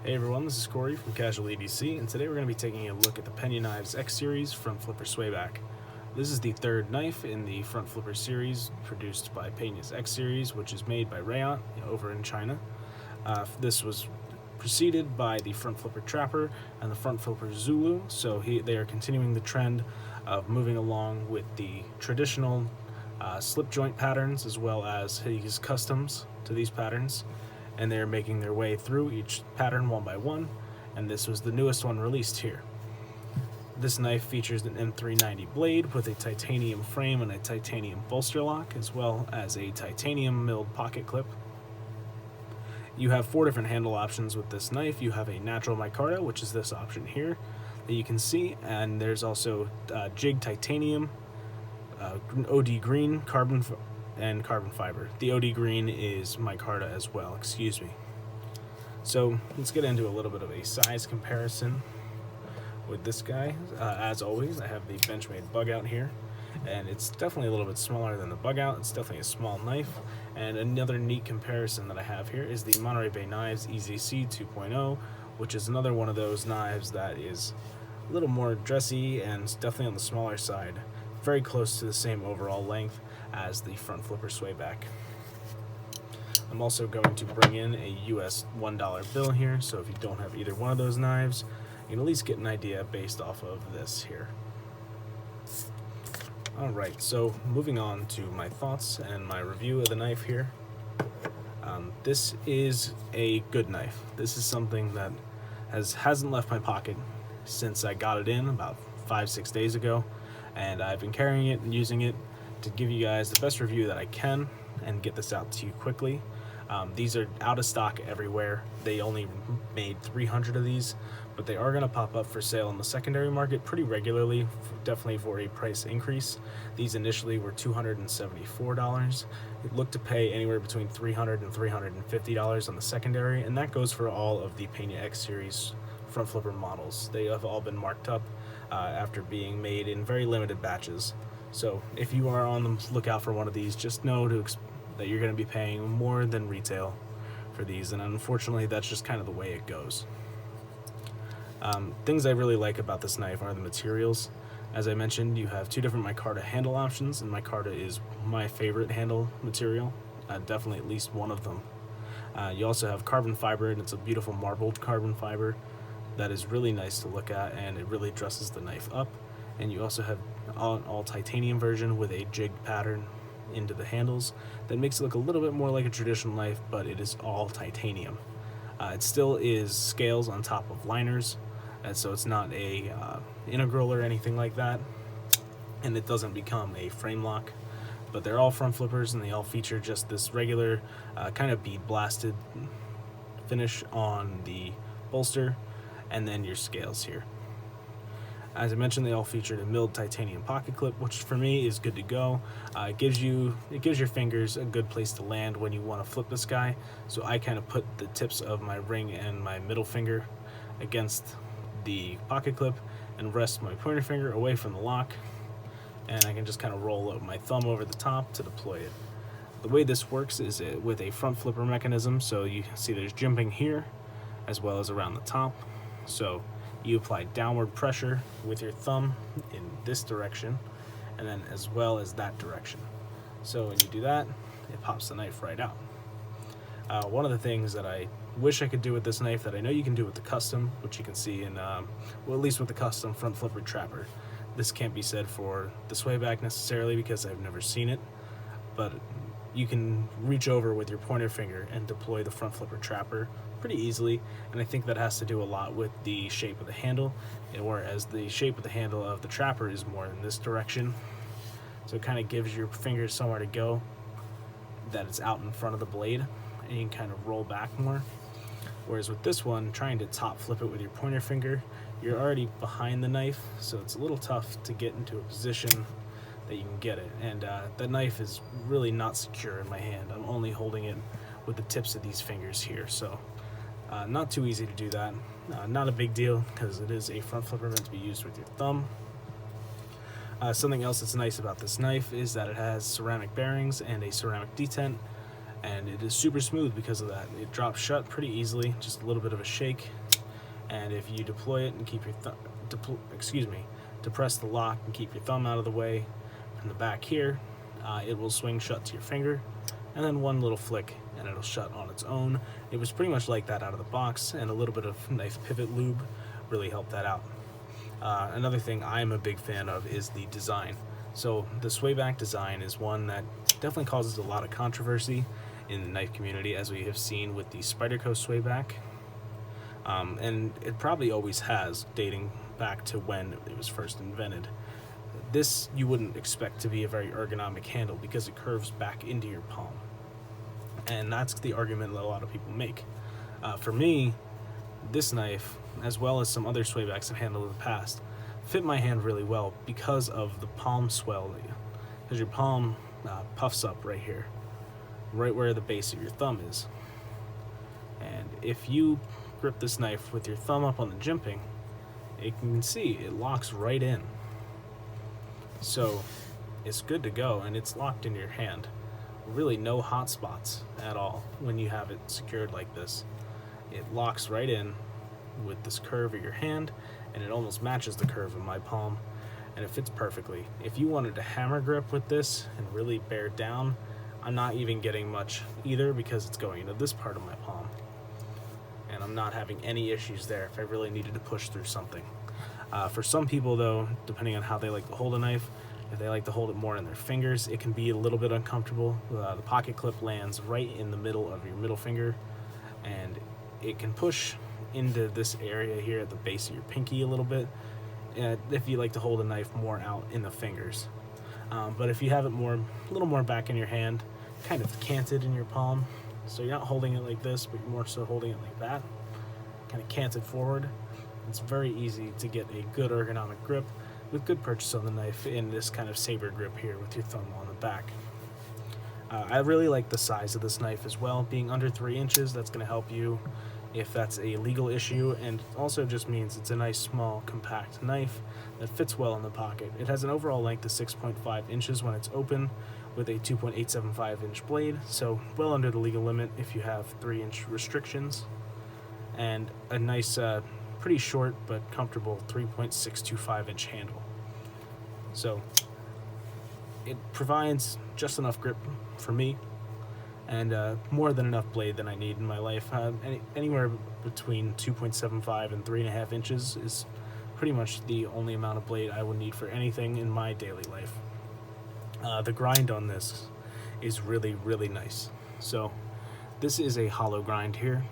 Hey everyone, this is Corey from CasualEDC, and today we're going to be taking a look at the Peña Knives X Series front flipper Swayback. This is the third knife in the front flipper series produced by Peña's X Series, which is made by Rayon over in China. This was preceded by the front flipper Trapper and the front flipper Zulu, so they are continuing the trend of moving along with the traditional slip joint patterns as well as his customs to these patterns, and they're making their way through each pattern one by one, and this was the newest one released here. This knife features an M390 blade with a titanium frame and a titanium bolster lock, as well as a titanium milled pocket clip. You have 4 different handle options with this knife. You have a natural micarta, which is this option here that you can see, and there's also jig titanium, OD green, carbon fiber. The OD green is micarta as well, excuse me. So let's get into a little bit of a size comparison with this guy. As always, I have the Benchmade bug out here, and it's definitely a little bit smaller than the bug out. It's definitely a small knife. And another neat comparison that I have here is the Monterey Bay Knives EZC 2.0, which is another one of those knives that is a little more dressy and definitely on the smaller side, very close to the same overall length as the front flipper Swayback. I'm also going to bring in a US $1 bill here, so if you don't have either one of those knives, you can at least get an idea based off of this here. Alright, so moving on to my thoughts and my review of the knife here. This is a good knife. This is something that hasn't left my pocket since I got it in about 5-6 days ago, and I've been carrying it and using it to give you guys the best review that I can and get this out to you quickly. These are out of stock everywhere. They only made 300 of these, but they are going to pop up for sale in the secondary market pretty regularly, definitely for a price increase. These initially were $274. You look to pay anywhere between $300 and $350 on the secondary, and that goes for all of the Peña X Series front flipper models. They have all been marked up after being made in very limited batches. So if you are on the lookout for one of these, just know that you're going to be paying more than retail for these, and unfortunately that's just kind of the way it goes. Things I really like about this knife are the materials. As I mentioned, you have 2 different micarta handle options, and micarta is my favorite handle material, definitely at least one of them. You also have carbon fiber, and it's a beautiful marbled carbon fiber that is really nice to look at, and it really dresses the knife up. And you also have an all titanium version with a jig pattern into the handles that makes it look a little bit more like a traditional knife, but it is all titanium. It still is scales on top of liners, and so it's not a integral or anything like that, and it doesn't become a frame lock. But they're all front flippers, and they all feature just this regular kind of bead blasted finish on the bolster, and then your scales here. As I mentioned, they all featured a milled titanium pocket clip, which for me is good to go. It gives your fingers a good place to land when you want to flip this guy. So I kind of put the tips of my ring and my middle finger against the pocket clip and rest my pointer finger away from the lock, and I can just kind of roll out my thumb over the top to deploy it. The way this works is with a front flipper mechanism, so you see there's jimping here as well as around the top. So you apply downward pressure with your thumb in this direction, and then as well as that direction. So when you do that, it pops the knife right out. One of the things that I wish I could do with this knife that I know you can do with the custom, which you can see in, well, at least with the custom front flipper Trapper. This can't be said for the Swayback necessarily because I've never seen it, but you can reach over with your pointer finger and deploy the front flipper Trapper pretty easily, and I think that has to do a lot with the shape of the handle, whereas the shape of the handle of the Trapper is more in this direction, so it kind of gives your fingers somewhere to go, that it's out in front of the blade, and you can kind of roll back more. Whereas with this one, trying to top flip it with your pointer finger, you're already behind the knife, so it's a little tough to get into a position that you can get it, and the knife is really not secure in my hand. I'm only holding it with the tips of these fingers here, so not too easy to do that. Not a big deal because it is a front flipper meant to be used with your thumb. Something else that's nice about this knife is that it has ceramic bearings and a ceramic detent, and it is super smooth because of that. It drops shut pretty easily, just a little bit of a shake, and if you deploy it and keep your depress the lock and keep your thumb out of the way from the back here, it will swing shut to your finger, and then one little flick and it'll shut on its own. It was pretty much like that out of the box, and a little bit of knife pivot lube really helped that out. Another thing I'm a big fan of is the design. So the Swayback design is one that definitely causes a lot of controversy in the knife community, as we have seen with the Spyderco Swayback, and it probably always has, dating back to when it was first invented. This you wouldn't expect to be a very ergonomic handle because it curves back into your palm, and that's the argument that a lot of people make. For me, this knife, as well as some other Swaybacks I've handled in the past, fit my hand really well because of the palm swell, because your palm puffs up right here, right where the base of your thumb is. And if you grip this knife with your thumb up on the jimping, you can see it locks right in. So it's good to go, and it's locked into your hand. Really no hot spots at all when you have it secured like this. It locks right in with this curve of your hand, and it almost matches the curve of my palm, and it fits perfectly. If you wanted to hammer grip with this and really bear down, I'm not even getting much either because it's going into this part of my palm, and I'm not having any issues there if I really needed to push through something. For some people though, depending on how they like to hold a knife, if they like to hold it more in their fingers, it can be a little bit uncomfortable. The pocket clip lands right in the middle of your middle finger, and it can push into this area here at the base of your pinky a little bit, if you like to hold a knife more out in the fingers. But if you have it a little more back in your hand, kind of canted in your palm, so you're not holding it like this, but you're more so holding it like that, kind of canted forward, it's very easy to get a good ergonomic grip with good purchase on the knife in this kind of saber grip here with your thumb on the back. I really like the size of this knife as well, being under 3 inches. That's going to help you if that's a legal issue, and also just means it's a nice small compact knife that fits well in the pocket. It has an overall length of 6.5 inches when it's open, with a 2.875 inch blade, so well under the legal limit if you have 3-inch restrictions, and a nice pretty short but comfortable 3.625 inch handle. So it provides just enough grip for me, and more than enough blade than I need in my life. Anywhere between 2.75 and 3.5 inches is pretty much the only amount of blade I would need for anything in my daily life. The grind on this is really, really nice. So this is a hollow grind here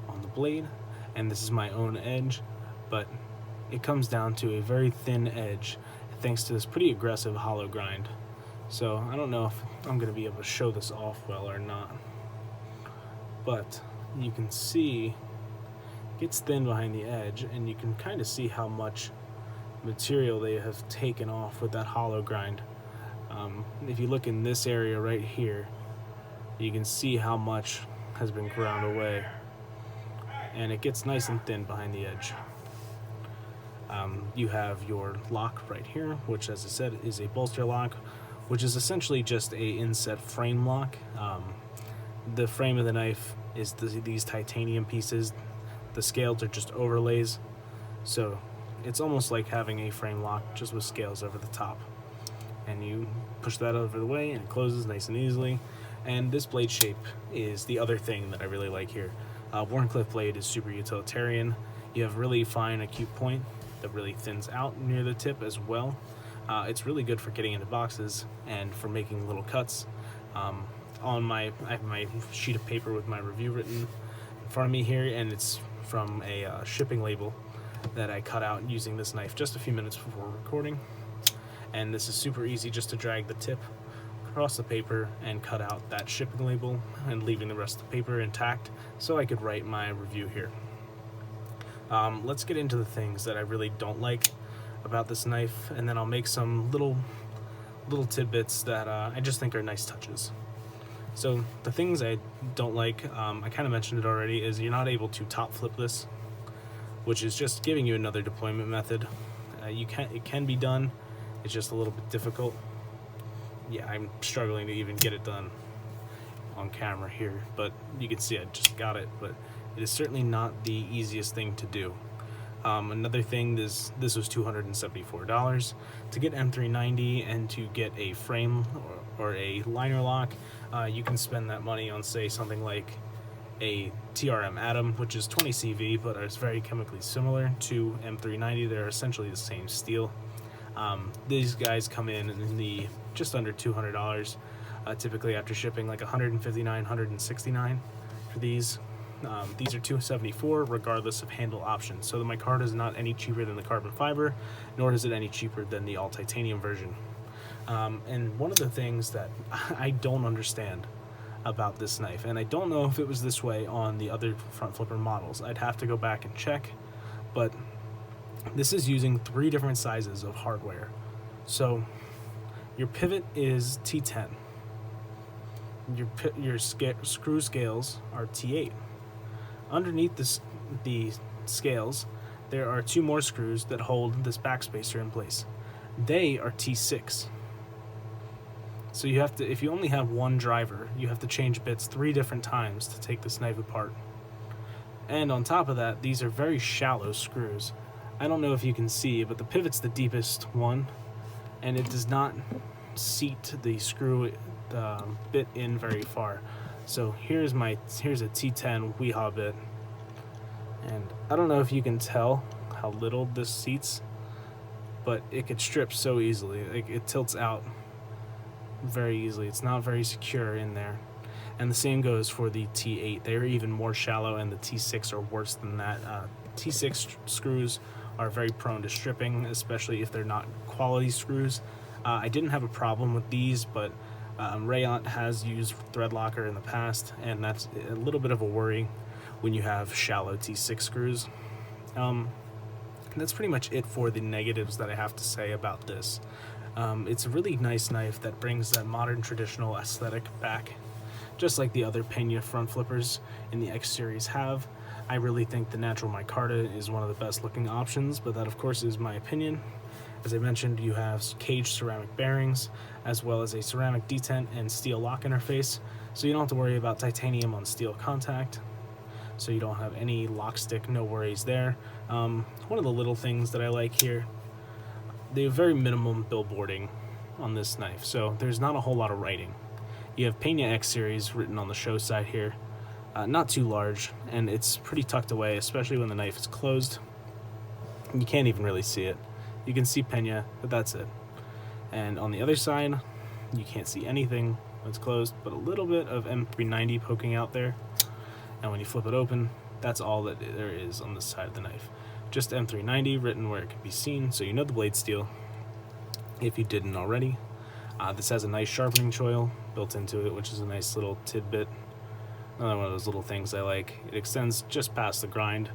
on the blade, and this is my own edge, but it comes down to a very thin edge thanks to this pretty aggressive hollow grind. So I don't know if I'm going to be able to show this off well or not, but you can see it gets thin behind the edge, and you can kind of see how much material they have taken off with that hollow grind. If you look in this area right here, you can see how much has been ground away, and it gets nice and thin behind the edge. You have your lock right here, which, as I said, is a bolster lock, which is essentially just a inset frame lock. The frame of the knife is these titanium pieces. The scales are just overlays, so it's almost like having a frame lock just with scales over the top, and you push that over the way and it closes nice and easily. And this blade shape is the other thing that I really like here. Wharncliffe blade is super utilitarian. You have really fine acute point that really thins out near the tip as well. It's really good for getting into boxes and for making little cuts. I have my sheet of paper with my review written in front of me here, and it's from a shipping label that I cut out using this knife just a few minutes before recording. And this is super easy, just to drag the tip across the paper and cut out that shipping label, and leaving the rest of the paper intact so I could write my review here. Let's get into the things that I really don't like about this knife, and then I'll make some little tidbits that I just think are nice touches. So the things I don't like, I kind of mentioned it already, is you're not able to top flip this, which is just giving you another deployment method. It can be done, it's just a little bit difficult. Yeah, I'm struggling to even get it done. on camera here, but you can see I just got it, but it is certainly not the easiest thing to do. Another thing, this was $274 to get M390 and to get a frame or a liner lock. You can spend that money on, say, something like a TRM Atom, which is 20 CV, but it's very chemically similar to M390. They're essentially the same steel. These guys come in the just under $200, typically after shipping like $159, $169 for these. These are $274 regardless of handle options. So the micarta is not any cheaper than the carbon fiber, nor is it any cheaper than the all titanium version. And one of the things that I don't understand about this knife, and I don't know if it was this way on the other front flipper models, I'd have to go back and check, but this is using 3 different sizes of hardware. So your pivot is T10, your screw scales are T8. Underneath the scales, there are 2 more screws that hold this backspacer in place. They are T6. So you have to, if you only have one driver, you have to change bits 3 different times to take this knife apart. And on top of that, these are very shallow screws. I don't know if you can see, but the pivot's the deepest one, and it does not seat the screw bit in very far. So here's a T10 Weehaw bit, and I don't know if you can tell how little this seats, but it could strip so easily. Like, it tilts out very easily. It's not very secure in there. And the same goes for the T8. They're even more shallow, and the T6 are worse than that. T6 screws are very prone to stripping, especially if they're not quality screws. I didn't have a problem with these, but Rayont has used thread locker in the past, and that's a little bit of a worry when you have shallow T6 screws. And that's pretty much it for the negatives that I have to say about this. It's a really nice knife that brings that modern traditional aesthetic back, just like the other Peña front flippers in the X series have. I really think the natural micarta is one of the best looking options, but that of course is my opinion. As I mentioned, you have caged ceramic bearings, as well as a ceramic detent and steel lock interface, so you don't have to worry about titanium on steel contact. So you don't have any lock stick, no worries there. One of the little things that I like here, they have very minimum billboarding on this knife, so there's not a whole lot of writing. You have Peña X series written on the show side here, not too large, and it's pretty tucked away, especially when the knife is closed. You can't even really see it. You can see Peña, but that's it. And on the other side, you can't see anything when it's closed, but a little bit of M390 poking out there. And when you flip it open, that's all that there is on this side of the knife. Just M390 written where it can be seen, so you know the blade steel, if you didn't already. This has a nice sharpening choil built into it, which is a nice little tidbit. Another one of those little things I like. It extends just past the grind,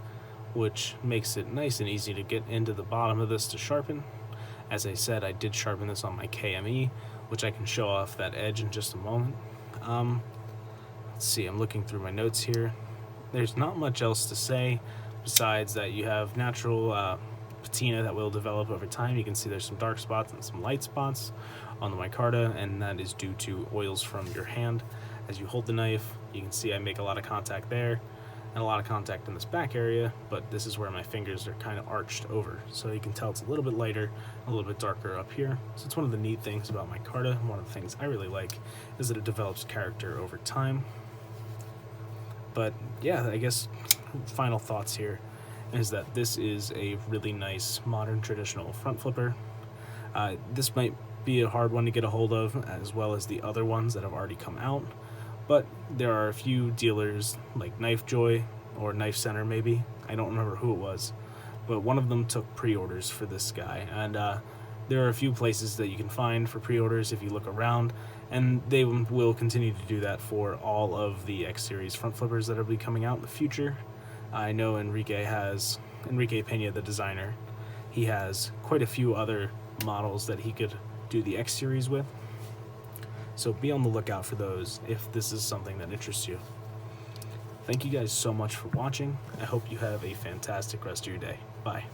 which makes it nice and easy to get into the bottom of this to sharpen. As I said, I did sharpen this on my KME, which I can show off that edge in just a moment. Let's see, I'm looking through my notes here. There's not much else to say besides that you have natural patina that will develop over time. You can see there's some dark spots and some light spots on the micarta, and that is due to oils from your hand. As you hold the knife, you can see I make a lot of contact there and a lot of contact in this back area, but this is where my fingers are kind of arched over, so you can tell it's a little bit lighter, a little bit darker up here. So it's one of the neat things about micarta. One of the things I really like is that it develops character over time. But yeah, I guess final thoughts here is that this is a really nice modern traditional front flipper. This might be a hard one to get a hold of, as well as the other ones that have already come out, but there are a few dealers like Knife Joy or Knife Center, maybe, I don't remember who it was, but one of them took pre-orders for this guy, and there are a few places that you can find for pre-orders if you look around, and they will continue to do that for all of the X series front flippers that will be coming out in the future. I know Enrique Peña, the designer, he has quite a few other models that he could do the X series with, so be on the lookout for those if this is something that interests you. Thank you guys so much for watching. I hope you have a fantastic rest of your day. Bye.